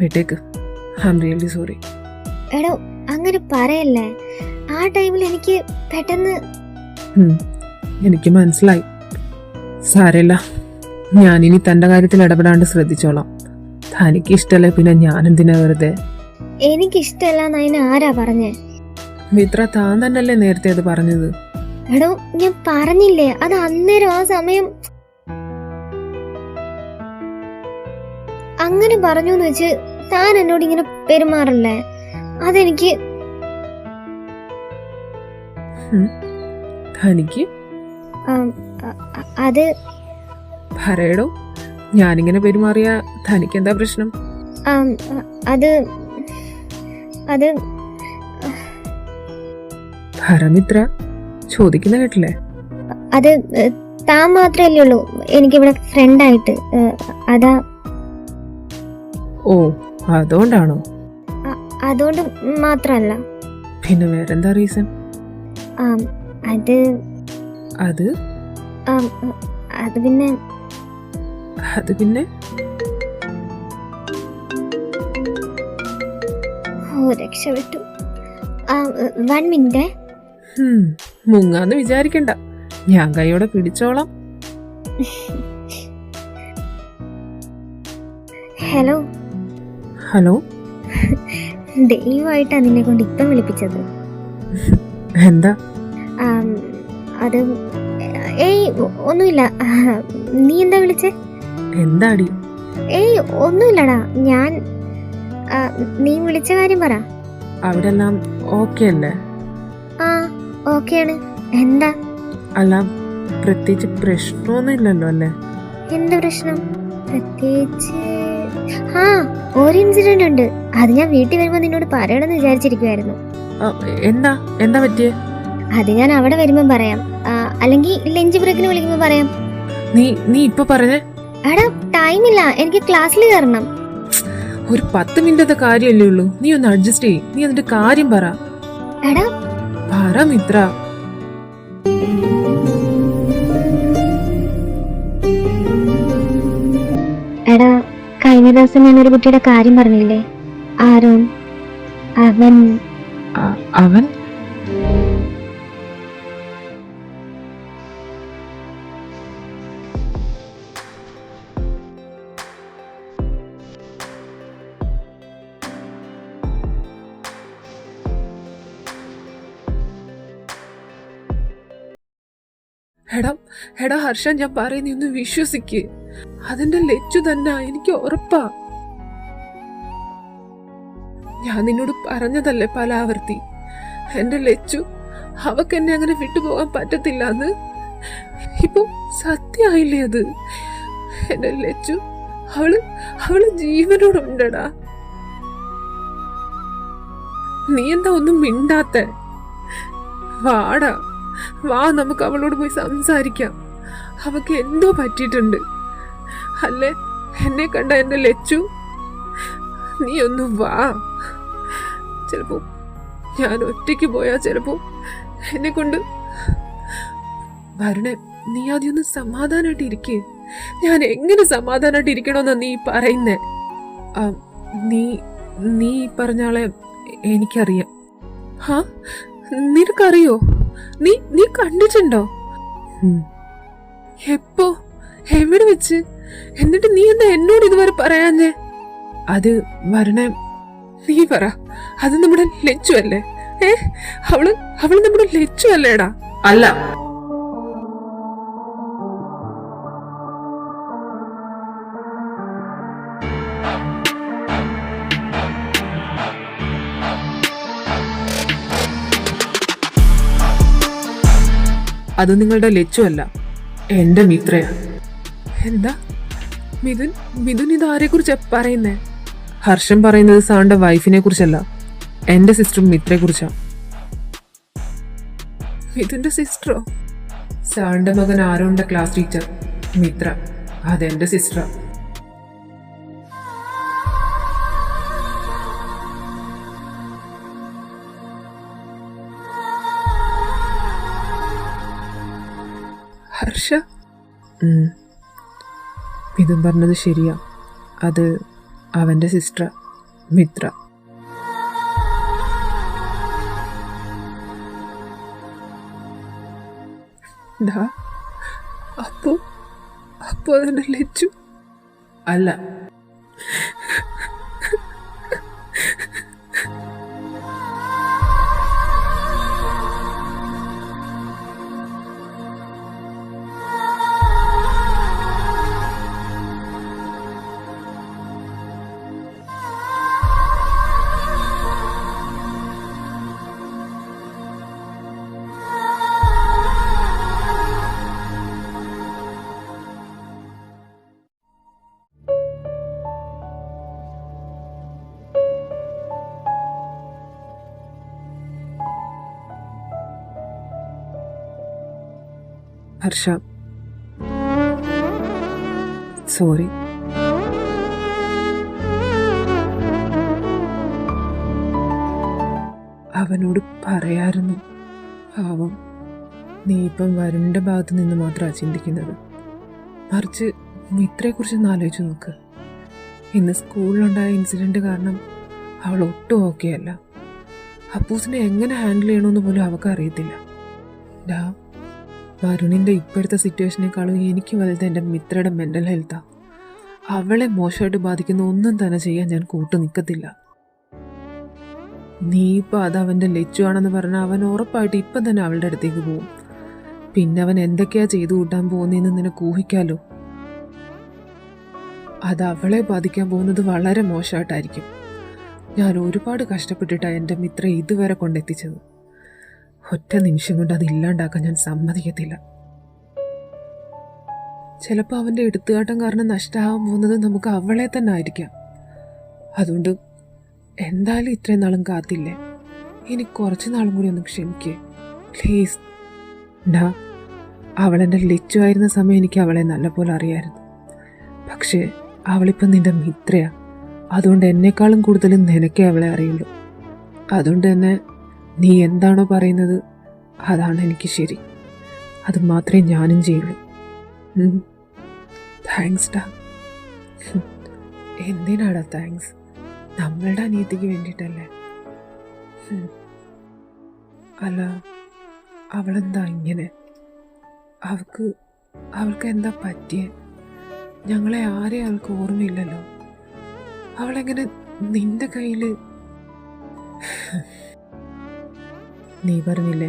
വിട്ടേക്ക്. I am really sorry. എടോ, അങ്ങനെ പറയല്ലേ. ആ ടൈമിൽ എനിക്ക് പെട്ടെന്ന്... എനിക്ക് മനസ്സിലായി. സാരമില്ല, ഞാനിനി തൻ്റെ കാര്യത്തിൽ ഇടപെടാണ്ട് ശ്രദ്ധിച്ചോളാം. തനിക്ക് ഇഷ്ടമല്ലേ പിന്നെ ഞാനെന്തിനാ വെറുതെ? എനിക്കിഷ്ടമല്ലാന്ന് അതിന് ആരാ പറഞ്ഞേ? മിത്ര, താൻ തന്നെയല്ലേ നേരത്തെ അത് പറഞ്ഞത്? എടോ, ഞാൻ പറഞ്ഞില്ലേ, അത് അന്നേരം ആ സമയം അങ്ങനെ പറഞ്ഞു എന്ന് വെച്ച് താൻ എന്നോട് ഇങ്ങനെ പെരുമാറല്ലേ. അതെനിക്ക്... തനിക്ക് അത്... പറയടോ, ഞാനിങ്ങനെ പെരുമാറിയ തനിക്കെന്താ പ്രശ്നം? അത് ഭരമിത്ര, ചോദിക്കുന്ന കേട്ടില്ലേ? അത് താൻ മാത്രമല്ലേ ഉള്ളൂ എനിക്കിവിടെ ഫ്രണ്ടായിട്ട്. അതാ. ഓ, അതുകൊണ്ടാണോ? അതുകൊണ്ട് മാത്രല്ല. പിന്നെ വേറെന്താ റീസൺ? അത് അത് അത് പിന്നെ ഓ, രക്ഷപ്പെട്ടു. 1 മിനിറ്റ്. മുങ്ങാന്ന് വിചാരിക്കണ്ട, ഞാൻ കൈയോടെ പിടിച്ചോളാം. ഹലോ. ഹലോ. ദൈവമായിട്ടാ നിന്നെ കൊണ്ട് ഇപ്പം വിളിപ്പിച്ചത്. എന്താ? അത് ഒന്നുമില്ല. നീ എന്താ വിളിച്ചേ? എന്താടി? ഒന്നുമില്ലടാ. ഞാൻ... നീ വിളിച്ച കാര്യം പറ. അവിടെ എല്ലാം ഓക്കെ അല്ലേ? ഓക്കെയാണ്. എന്താ? അല്ല, പ്രത്യേകിച്ച് പ്രശ്നമൊന്നും ഇല്ലല്ലോ അല്ലേ? എന്താ പ്രശ്നം? പ്രത്യേകിച്ച് ഒരു ഇൻസിഡന്റ് ഉണ്ട്. അത് ഞാൻ വീട്ടിൽ വരുമ്പോ നിന്നോട് പറയണമെന്ന് വിചാരിച്ചിരിക്കുവായിരുന്നു. എന്താ പറ്റിയേ? അത് ഞാൻ അവിടെ വരുമ്പോ പറയാം, അല്ലെങ്കിൽ ലഞ്ച് ബ്രേക്കിന് വിളിക്കുമ്പോ പറയാം. നീ ഇപ്പൊ പറഞ്ഞേ? എടാ, ടൈമില്ല, എനിക്ക് ക്ലാസ്സിൽ കയറണം. ഒരു 10 മിനിറ്റത്തെ കാര്യമല്ലേ ഉള്ളൂ, നീ ഒന്ന് അഡ്ജസ്റ്റ് ചെയ്യ്. നീ എന്നിട്ട് കാര്യം പറ. എടാ, പറ മിത്ര. എടാ, കഴിഞ്ഞ ദിവസം ഞാനൊരു കുട്ടിയുടെ കാര്യം പറഞ്ഞില്ലേ, ആരോൺ. അവൻ എടാ ഹർഷ, ഞാൻ പറയുന്ന ഒന്ന് വിശ്വസിക്ക്. അതിന്റെ ലച്ചു തന്നെ, എനിക്ക് ഉറപ്പാ. ഞാൻ നിന്നോട് പറഞ്ഞതല്ലേ പല ആവർത്തി, എന്റെ ലച്ചു, അവക്ക് എന്നെ അങ്ങനെ വിട്ടുപോകാൻ പറ്റത്തില്ല എന്ന്. ഇപ്പൊ സത്യമായില്ലേ അത്? എന്റെ ലച്ചു, അവള് ജീവനോടുണ്ടടാ. നീ എന്താ ഒന്നും മിണ്ടാത്ത? വാടാ, വാ, നമുക്ക് അവളോട് പോയി സംസാരിക്കാം. അവക്ക് എന്തോ പറ്റിയിട്ടുണ്ട് അല്ലേ? എന്നെ കണ്ട എന്റെ ലച്ചു, നീ ഒന്ന് വാ. ചിലപ്പോ ഞാൻ ഒറ്റയ്ക്ക് പോയാ ചിലപ്പോ എന്നെ കൊണ്ട് വരണേ. നീ ആദ്യം ഒന്ന് സമാധാനായിട്ട് ഇരിക്കേ. ഞാൻ എങ്ങനെ സമാധാനായിട്ട് ഇരിക്കണമെന്നാ നീ പറയുന്നേ? നീ പറഞ്ഞാളെ എനിക്കറിയാം. നിനക്കറിയോ? നീ കണ്ടിട്ടുണ്ടോ? എപ്പോ? എവിടെ വെച്ച്? എന്നിട്ട് നീ എന്താ എന്നോട് ഇതുവരെ പറയാഞ്ഞേ? അത് വരണേ, നീ പറ. അത് നമ്മുടെ ലച്ചു അല്ലേ? അവള് നമ്മുടെ ലച്ചു അല്ലേടാ? അല്ല. അത് നിങ്ങളുടെ ലച്ചുമല്ല, എൻ്റെ മിത്രയാ. എന്താ മിഥുൻ? മിഥുൻ ഇത് ആരെക്കുറിച്ചാ പറയുന്നേ? ഹർഷൻ പറയുന്നത് സാറിന്റെ വൈഫിനെ കുറിച്ചല്ല, എൻ്റെ സിസ്റ്റർ മിത്രയെ കുറിച്ചാ. മിഥുന്റെ സിസ്റ്ററോ? സാറിന്റെ മകൻ ആരോന്റെ ക്ലാസ് ടീച്ചർ മിത്ര, അതെന്റെ സിസ്റ്ററാ. ഹർഷ, മിഥുൻ പറഞ്ഞത് ശരിയാ, അത് അവന്റെ സിസ്റ്ററാ മിത്ര. അപ്പോ അതെന്റെ ലച്ചു അല്ല. ഹർഷ, സോറി. അവനോട് പറയായിരുന്നു. പാവം, നീ ഇപ്പം വരുണിൻ്റെ ഭാഗത്ത് നിന്ന് മാത്രമാണ് ചിന്തിക്കുന്നത്. മറിച്ച് മിത്രയെക്കുറിച്ചൊന്ന് ആലോചിച്ച് നോക്ക്. ഇന്ന് സ്കൂളിലുണ്ടായ ഇൻസിഡൻറ്റ് കാരണം അവൾ ഒട്ടും ഓക്കെ അല്ല. അപ്പൂസിനെ എങ്ങനെ ഹാൻഡിൽ ചെയ്യണമെന്ന് പോലും അവൾക്ക് അറിയത്തില്ല. വരുണിൻ്റെ ഇപ്പോഴത്തെ സിറ്റുവേഷനേക്കാളും എനിക്ക് വലുത് എൻ്റെ മിത്രയുടെ മെൻ്റൽ ഹെൽത്താണ്. അവളെ മോശമായിട്ട് ബാധിക്കുന്ന ഒന്നും തന്നെ ചെയ്യാൻ ഞാൻ കൂട്ടു നിൽക്കത്തില്ല. നീ ഇപ്പം അത് അവൻ്റെ ലച്ചു ആണെന്ന് പറഞ്ഞാൽ അവൻ ഉറപ്പായിട്ട് ഇപ്പം തന്നെ അവളുടെ അടുത്തേക്ക് പോകും. പിന്നെ അവൻ എന്തൊക്കെയാ ചെയ്തു കൂട്ടാൻ പോകുന്നതെന്ന് നിനക്ക് ഊഹിക്കാലോ. അത് അവളെ ബാധിക്കാൻ പോകുന്നത് വളരെ മോശമായിട്ടായിരിക്കും. ഞാൻ ഒരുപാട് കഷ്ടപ്പെട്ടിട്ടാണ് എൻ്റെ മിത്ര ഇതുവരെ കൊണ്ടെത്തിച്ചത്. ഒറ്റ നിമിഷം കൊണ്ട് അത് ഇല്ലാണ്ടാക്കാൻ ഞാൻ സമ്മതിക്കത്തില്ല. ചിലപ്പോൾ അവൻ്റെ എടുത്തുകാട്ടം കാരണം നഷ്ടമാകാൻ പോകുന്നത് നമുക്ക് അവളെ തന്നെ ആയിരിക്കാം. അതുകൊണ്ട് എന്തായാലും ഇത്രയും നാളും കാത്തില്ലേ, ഇനി കുറച്ച് നാളും കൂടി ഒന്ന് ക്ഷമിക്കേ പ്ലീസ്. അവളെൻ്റെ ലച്ചു ആയിരുന്ന സമയം എനിക്ക് അവളെ നല്ലപോലെ അറിയായിരുന്നു. പക്ഷേ അവളിപ്പം നിൻ്റെ മിത്രയാ. അതുകൊണ്ട് എന്നെക്കാളും കൂടുതലും നിനക്കേ അവളെ അറിയുള്ളൂ. അതുകൊണ്ട് തന്നെ നീ എന്താണോ പറയുന്നത് അതാണ് എനിക്ക് ശരി. അത് മാത്രമേ ഞാനും ചെയ്യുള്ളൂ. താങ്ക്സ് ഡാ. എന്തിനാടാ താങ്ക്സ്? നമ്മളുടെ അനിയത്തിക്ക് വേണ്ടിയിട്ടല്ലേ. അല്ല, അവളെന്താ ഇങ്ങനെ? അവൾക്ക് എന്താ പറ്റിയേ? ഞങ്ങളെ ആരെയും അവൾക്ക് ഓർമ്മയില്ലല്ലോ. അവളെങ്ങനെ നിന്റെ കയ്യിൽ? നീ പറഞ്ഞില്ലേ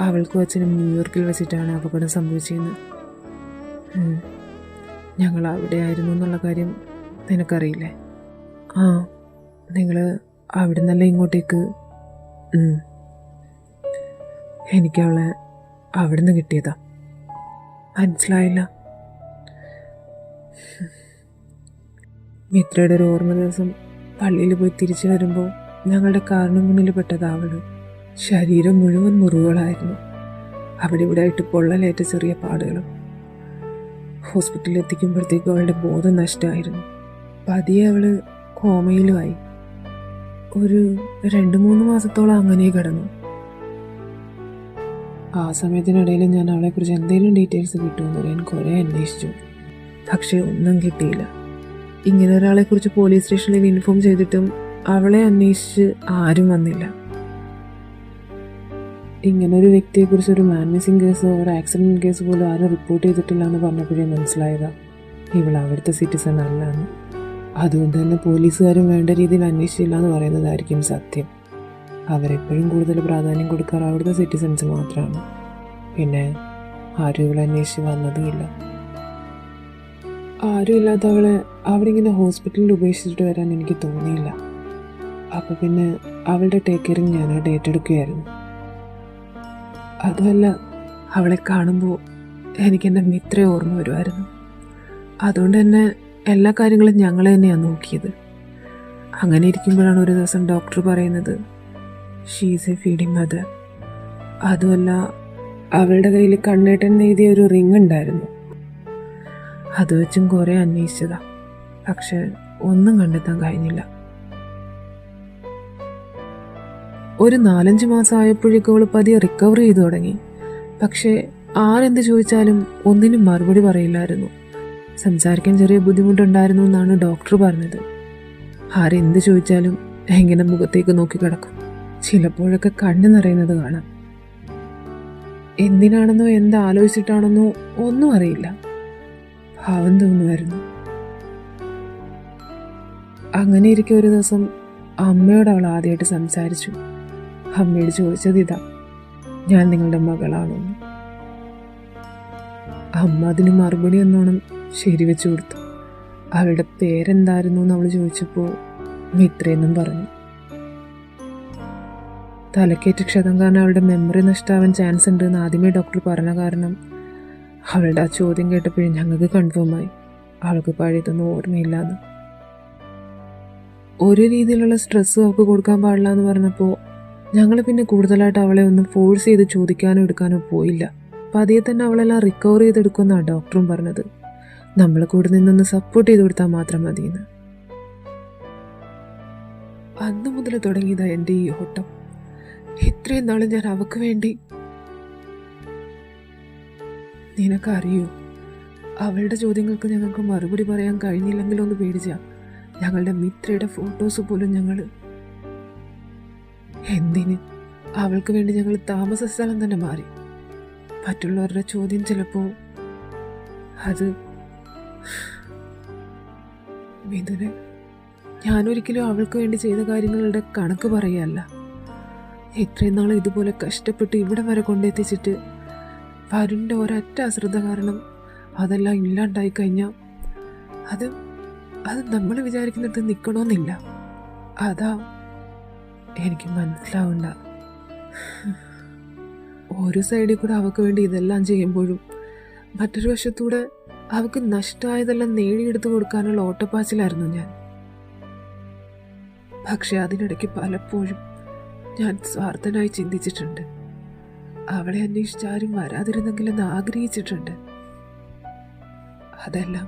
അവൾക്കും അച്ഛനും ന്യൂയോർക്കിൽ വെച്ചിട്ടാണ് അപകടം സംഭവിച്ചതെന്ന്. ഞങ്ങൾ അവിടെ ആയിരുന്നു എന്നുള്ള കാര്യം നിനക്കറിയില്ലേ? ആ, നിങ്ങൾ അവിടെ നിന്നല്ല ഇങ്ങോട്ടേക്ക്? എനിക്കവളെ അവിടെ നിന്ന് കിട്ടിയതാ. മനസ്സിലായില്ല? മിത്രയുടെ ഒരു ഓർമ്മ ദിവസം പള്ളിയിൽ പോയി തിരിച്ചു വരുമ്പോൾ ഞങ്ങളുടെ കാറിന് മുന്നിൽ പെട്ടതാ അവള്. ശരീരം മുഴുവൻ മുറിവുകളായിരുന്നു. അവിടെ ഇവിടെ ആയിട്ട് പൊള്ളലേറ്റ ചെറിയ പാടുകളും. ഹോസ്പിറ്റലിൽ എത്തിക്കുമ്പോഴത്തേക്കും അവളുടെ ബോധം നഷ്ടമായിരുന്നു. പതിയെ അവള് കോമയിലുമായി. ഒരു 2-3 മാസത്തോളം അങ്ങനെ കിടന്നു. ആ സമയത്തിനിടയിൽ ഞാൻ അവളെക്കുറിച്ച് എന്തെങ്കിലും ഡീറ്റെയിൽസ് കിട്ടുമെന്ന് അറിയാൻ കുറേ അന്വേഷിച്ചു. പക്ഷേ ഒന്നും കിട്ടിയില്ല. ഇങ്ങനെ ഒരാളെക്കുറിച്ച് പോലീസ് സ്റ്റേഷനിൽ ഇൻഫോം ചെയ്തിട്ടും അവളെ അന്വേഷിച്ച് ആരും വന്നില്ല. ഇങ്ങനൊരു വ്യക്തിയെക്കുറിച്ച് ഒരു മാൻ മിസ്സിംഗ് കേസോ ഒരു ആക്സിഡൻറ്റ് കേസ് പോലും ആരും റിപ്പോർട്ട് ചെയ്തിട്ടില്ല എന്ന് പറഞ്ഞപ്പോഴേ മനസ്സിലായതാ ഇവൾ അവിടുത്തെ സിറ്റിസൺ അല്ലാന്ന്. അതുകൊണ്ട് തന്നെ പോലീസുകാരും വേണ്ട രീതിയിൽ അന്വേഷിച്ചില്ല എന്ന് പറയുന്നതായിരിക്കും സത്യം. അവരെപ്പോഴും കൂടുതൽ പ്രാധാന്യം കൊടുക്കാറ് അവിടുത്തെ സിറ്റിസൺസ് മാത്രമാണ്. പിന്നെ ആരും ഇവളെ അന്വേഷിച്ച് വന്നതുമില്ല. ആരുമില്ലാത്ത അവളെ അവിടെ ഇങ്ങനെ ഹോസ്പിറ്റലിൽ ഉപേക്ഷിച്ചിട്ട് വരാൻ എനിക്ക് തോന്നിയില്ല. അപ്പോൾ പിന്നെ അവളുടെ ടേക്ക് കെയറിങ് ഞാൻ ഡേറ്റ് എടുക്കുകയായിരുന്നു. അതുമല്ല, അവളെ കാണുമ്പോൾ എനിക്കെൻ്റെ മിത്രയെ ഓർമ്മ വരുമായിരുന്നു. അതുകൊണ്ട് തന്നെ എല്ലാ കാര്യങ്ങളും ഞങ്ങൾ തന്നെയാണ് നോക്കിയത്. അങ്ങനെ ഇരിക്കുമ്പോഴാണ് ഒരു ദിവസം ഡോക്ടർ പറയുന്നത് ഷീസ് എ ഫീഡിങ് മദർ. അതുമല്ല, അവളുടെ കയ്യിൽ കണ്ണേട്ടൻ എഴുതിയ ഒരു റിങ് ഉണ്ടായിരുന്നു. അത് വെച്ചും കുറേ അന്വേഷിച്ചതാ, പക്ഷെ ഒന്നും കണ്ടെത്താൻ കഴിഞ്ഞില്ല. ഒരു 4-5 മാസം ആയപ്പോഴേക്കും അവൾ പതിയെ റിക്കവർ ചെയ്തു തുടങ്ങി. പക്ഷേ ആരെന്ത് ചോദിച്ചാലും ഒന്നിനും മറുപടി പറയില്ലായിരുന്നു. സംസാരിക്കാൻ ചെറിയ ബുദ്ധിമുട്ടുണ്ടായിരുന്നു എന്നാണ് ഡോക്ടർ പറഞ്ഞത്. ആരെന്ത് ചോദിച്ചാലും എങ്ങനെ മുഖത്തേക്ക് നോക്കി കിടക്കും. ചിലപ്പോഴൊക്കെ കണ്ണു നിറയുന്നത് കാണാം. എന്തിനാണെന്നോ എന്താലോചിച്ചിട്ടാണെന്നോ ഒന്നും അറിയില്ല, ഭാവം തോന്നുമായിരുന്നു. അങ്ങനെ ഇരിക്കെ ഒരു ദിവസം അമ്മയോട് അവൾ ആദ്യമായിട്ട് സംസാരിച്ചു. അമ്മയോട് ചോദിച്ചത് ഇതാ, ഞാൻ നിങ്ങളുടെ മകളാണോ? അമ്മ അതിന് മറുപടി എന്നോണം ശരിവെച്ചു കൊടുത്തു. അവളുടെ പേരെന്തായിരുന്നു എന്ന് അവൾ ചോദിച്ചപ്പോൾ മിത്രയെന്നും പറഞ്ഞു. തലക്കേറ്റ ക്ഷതം കാരണം അവളുടെ മെമ്മറി നഷ്ടമാവാൻ ചാൻസ് ഉണ്ട് എന്ന് ആദ്യമേ ഡോക്ടർ പറഞ്ഞ കാരണം അവളുടെ ആ ചോദ്യം കേട്ടപ്പോഴും ഞങ്ങൾക്ക് കൺഫേമായി അവൾക്ക് പഴയതൊന്നും ഓർമ്മയില്ലാന്ന്. ഒരു രീതിയിലുള്ള സ്ട്രെസ്സും അവൾക്ക് കൊടുക്കാൻ പാടില്ല എന്ന് പറഞ്ഞപ്പോൾ ഞങ്ങൾ പിന്നെ കൂടുതലായിട്ട് അവളെ ഒന്നും ഫോഴ്സ് ചെയ്ത് ചോദിക്കാനോ എടുക്കാനോ പോയില്ല. പതിയെ തന്നെ അവളെല്ലാം റിക്കവർ ചെയ്തെടുക്കുമെന്നാണ് ഡോക്ടറും പറഞ്ഞത്. നമ്മൾ കൂടെ നിന്നൊന്ന് സപ്പോർട്ട് ചെയ്ത് കൊടുത്താൽ മാത്രം മതിയെന്ന്. അന്ന് മുതൽ തുടങ്ങിയതാ എൻ്റെ ഈ ഓട്ടം. ഇത്രയും നാൾ ഞാൻ അവൾക്ക് വേണ്ടി. നിനക്കറിയോ, അവളുടെ ചോദ്യങ്ങൾക്ക് ഞങ്ങൾക്ക് മറുപടി പറയാൻ കഴിഞ്ഞില്ലെങ്കിലോ എന്ന് പേടിച്ച ഞങ്ങളുടെ മിത്രയുടെ ഫോട്ടോസ് പോലും ഞങ്ങൾ എന്തിന് അവൾക്ക് വേണ്ടി ഞങ്ങൾ താമസ സ്ഥലം തന്നെ മാറി. മറ്റുള്ളവരുടെ ചോദ്യം ചിലപ്പോൾ അത് മിഥുനെ, ഞാനൊരിക്കലും അവൾക്ക് വേണ്ടി ചെയ്ത കാര്യങ്ങളുടെ കണക്ക് പറയല്ല. ഇത്രയും നാൾ ഇതുപോലെ കഷ്ടപ്പെട്ട് ഇവിടെ വരെ കൊണ്ടെത്തിച്ചിട്ട് വരുണിൻ്റെ ഒരൊറ്റ അശ്രദ്ധ കാരണം അതെല്ലാം ഇല്ലാണ്ടായി കഴിഞ്ഞാൽ അത് നമ്മൾ വിചാരിക്കുന്നിടത്ത് നിൽക്കണമെന്നില്ല. അതാ എനിക്ക് മനസ്സിലാവണ്ട. ഒരു സൈഡിൽ കൂടെ അവൾക്ക് വേണ്ടി ഇതെല്ലാം ചെയ്യുമ്പോഴും മറ്റൊരു വശത്തൂടെ അവൾക്ക് നഷ്ടമായതെല്ലാം നേടിയെടുത്ത് കൊടുക്കാനുള്ള ഓട്ടപ്പാച്ചിലായിരുന്നു ഞാൻ. പക്ഷെ അതിനിടയ്ക്ക് പലപ്പോഴും ഞാൻ സ്വാർത്ഥനായി ചിന്തിച്ചിട്ടുണ്ട്. അവളെ അന്വേഷിച്ചാരും വരാതിരുന്നെങ്കിലെന്ന് ആഗ്രഹിച്ചിട്ടുണ്ട്. അതെല്ലാം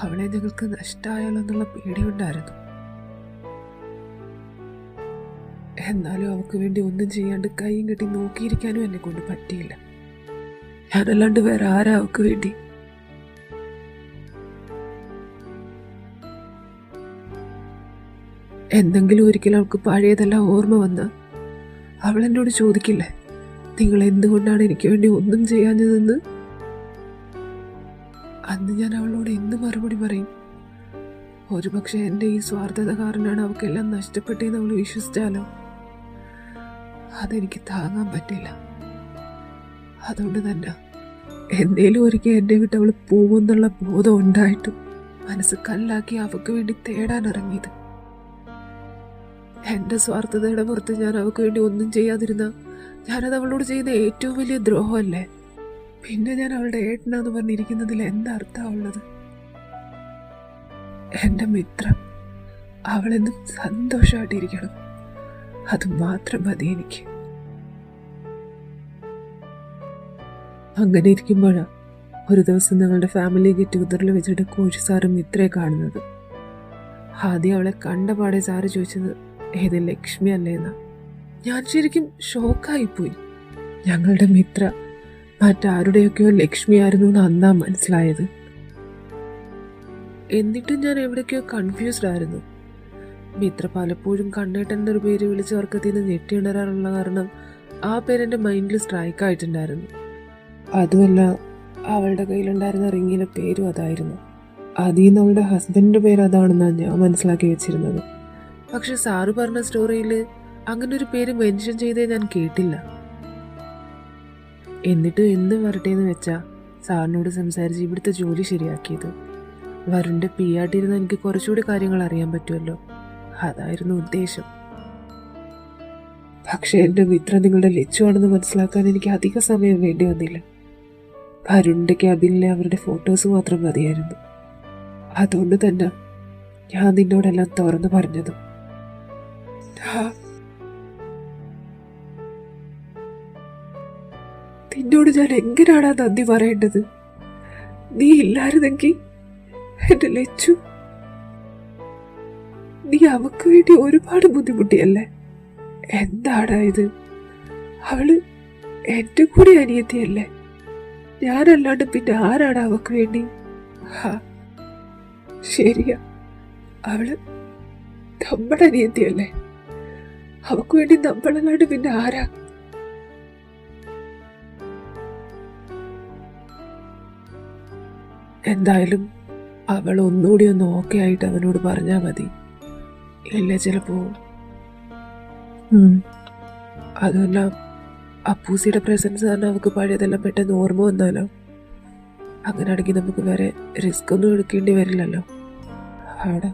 അവളെ ഞങ്ങൾക്ക് നഷ്ടമായാലോ എന്നുള്ള പേടിയുണ്ടായിരുന്നു. എന്നാലും അവൾക്ക് വേണ്ടി ഒന്നും ചെയ്യാണ്ട് കൈയും കെട്ടി നോക്കിയിരിക്കാനും എന്നെ കൊണ്ട് പറ്റിയില്ല. ഞാനല്ലാണ്ട് വേറെ ആരാ അവൾക്ക് വേണ്ടി? എന്തെങ്കിലും ഒരിക്കലും അവൾക്ക് പഴയതെല്ലാം ഓർമ്മ വന്ന് അവൾ എന്നോട് ചോദിക്കില്ലേ, നിങ്ങൾ എന്തുകൊണ്ടാണ് എനിക്ക് വേണ്ടി ഒന്നും ചെയ്യാഞ്ഞതെന്ന്? അന്ന് ഞാൻ അവളോട് എന്ത് മറുപടി പറയും? ഒരുപക്ഷെ എൻ്റെ ഈ സ്വാർത്ഥത കാരണമാണ് അവൾക്കെല്ലാം നഷ്ടപ്പെട്ടെന്ന് അവൾ വിശ്വസിച്ചാലോ? അതെനിക്ക് താങ്ങാൻ പറ്റില്ല. അതുകൊണ്ട് തന്നെ എന്തേലും ഒരിക്കൽ എന്നെ വിട്ട് അവൾ പോകുമെന്നുള്ള ബോധം ഉണ്ടായിട്ടും മനസ്സ് കല്ലാക്കി അവൾക്ക് വേണ്ടി തേടാൻ ഇറങ്ങിയത്. എൻ്റെ സ്വാർത്ഥതയുടെ പുറത്ത് ഞാൻ അവൾക്ക് വേണ്ടി ഒന്നും ചെയ്യാതിരുന്ന ഞാനത് അവളോട് ചെയ്യുന്ന ഏറ്റവും വലിയ ദ്രോഹമല്ലേ? പിന്നെ ഞാൻ അവളുടെ ഏട്ടനാന്ന് പറഞ്ഞിരിക്കുന്നതിൽ എന്താർത്ഥമുള്ളത്? എൻ്റെ മിത്രം അവളെന്നും സന്തോഷമായിട്ടിരിക്കണം, അത് മാത്രം മതി എനിക്ക്. അങ്ങനെ ഇരിക്കുമ്പോഴാണ് ഒരു ദിവസം ഞങ്ങളുടെ ഫാമിലി ഗെറ്റ് ടുഗദറിൽ വെച്ചിട്ട് കോച്ച് സാറും മിത്രയെ കാണുന്നത്. ആദ്യം അവളെ കണ്ടപാടെ സാറ് ചോദിച്ചത് ഏത് ലക്ഷ്മി അല്ലേന്നാ. ഞാൻ ശരിക്കും ഷോക്കായിപ്പോയി. ഞങ്ങളുടെ മിത്ര മറ്റാരുടെയൊക്കെയോ ലക്ഷ്മിയായിരുന്നു എന്ന് അന്നാ മനസ്സിലായത്. എന്നിട്ടും ഞാൻ എവിടേക്കോ കൺഫ്യൂസ്ഡ് ആയിരുന്നു. മിത്ര പലപ്പോഴും കണ്ണേട്ടൻ്റെ ഒരു പേര് വിളിച്ച് ഉറക്കത്തിൽ നിന്ന് ഞെട്ടിയുണരാറുള്ള കാരണം ആ പേരെൻ്റെ മൈൻഡിൽ സ്ട്രൈക്ക് ആയിട്ടുണ്ടായിരുന്നു. അതുമല്ല, അവളുടെ കയ്യിലുണ്ടായിരുന്ന റിങ്ങിലെ പേരും അതായിരുന്നു. അതിൽ നിന്ന് അവളുടെ ഹസ്ബൻഡിൻ്റെ പേര് അതാണെന്നാണ് ഞാൻ മനസ്സിലാക്കി വെച്ചിരുന്നത്. പക്ഷെ സാറ് പറഞ്ഞ സ്റ്റോറിയിൽ അങ്ങനെ ഒരു പേര് മെൻഷൻ ചെയ്തേ ഞാൻ കേട്ടില്ല. എന്നിട്ട് എന്ത് വരട്ടെ എന്ന് വെച്ചാൽ സാറിനോട് സംസാരിച്ച് ഇവിടുത്തെ ജോലി ശരിയാക്കിയത്. വരുണിൻ്റെ പിയാട്ടിരുന്ന് എനിക്ക് കുറച്ചുകൂടി കാര്യങ്ങൾ അറിയാൻ പറ്റുമല്ലോ, അതായിരുന്നു ഉദ്ദേശം. പക്ഷെ എൻ്റെ മിത്രം നിങ്ങളുടെ ലച്ചുവാണെന്ന് മനസ്സിലാക്കാൻ എനിക്ക് അധിക സമയം വേണ്ടി വന്നില്ല. അരുണിൻ്റെ ക്യാബിനിലെ അവരുടെ ഫോട്ടോസ് മാത്രം മതിയായിരുന്നു. അതുകൊണ്ട് തന്നെ ഞാൻ നിന്നോടെല്ലാം തുറന്നു പറഞ്ഞതും. നിന്നോട് ഞാൻ എങ്ങനെയാണാ നന്ദി പറയേണ്ടത്? നീ ഇല്ലായിരുന്നെങ്കിൽ എന്റെ ലച്ചു, നീ അവക്ക് വേണ്ടി ഒരുപാട് ബുദ്ധിമുട്ടിയല്ലേ? എന്താടാ ഇത്? അവള് എന്റെ കൂടെ അനിയത്തിയല്ലേ? ഞാനല്ലാണ്ട് പിന്നെ ആരാണ് അവക്ക് വേണ്ടി? ശരിയാ, അവള് നമ്മുടെ അനിയത്തിയല്ലേ? അവക്ക് വേണ്ടി നമ്മളല്ലാണ്ട് പിന്നെ ആരാ? എന്തായാലും അവൾ ഒന്നുകൂടി ഒന്ന് ഓക്കെ ആയിട്ട് അവനോട് പറഞ്ഞാൽ മതി. ഇല്ല ചിലപ്പോ അതുമല്ല, അപ്പൂസിയുടെ പ്രസൻസ് കാരണം അവൾക്ക് പഴയതെല്ലാം പെട്ടെന്ന് ഓർമ്മ വന്നാലോ? അങ്ങനെയാണെങ്കിൽ നമുക്ക് വേറെ റിസ്ക് ഒന്നും എടുക്കേണ്ടി വരില്ലല്ലോ. അവിടെ